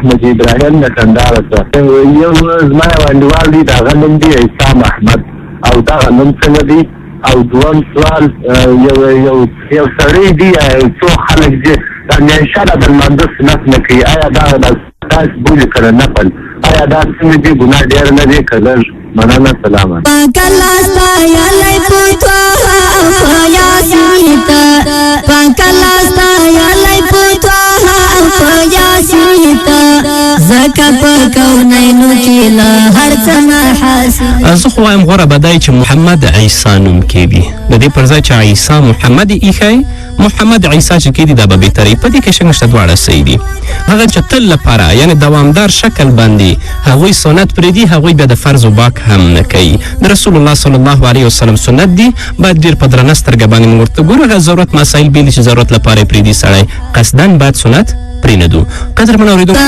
احمد ابراهیم د کندهار څخه یو زما یو انډیوال دی د هغه نوم دی عیسی محمد او دغه نوم څنګه دی او دوم سوال یو سړی دی څو خلک دي د انشاءالله د لمانځه سنت نه کوي آیا دا تاسو بولي که نفل آیا دا څنګه دي ګناه ډېر نه دی که لږ مننه سلام زه خو وایم غوره به دی چې محمد عیسی نوم کېږي د دې پر ځای چې عیسی محمد یې ایښی محمد عیسی چې کېدي دا به بهتري په دې کې شک نشته دواړه صحیح دي هغه چې تل لپاره یعنې دوامدار شکل باندې هغوی سنت پرېږدي هغوی بیا د فرض و باک هم نه کوي د رسول الله صلی الله علیه وسلم سنت دي باید ډېر په درنه سترګه باندې موږ ورته ګورو هغه ضرورت مسایل بیلي چې ضرورت لپاره یې پرېږدي سړی قصدن باید سنت پرېنږدو قدرمن اورېدونکو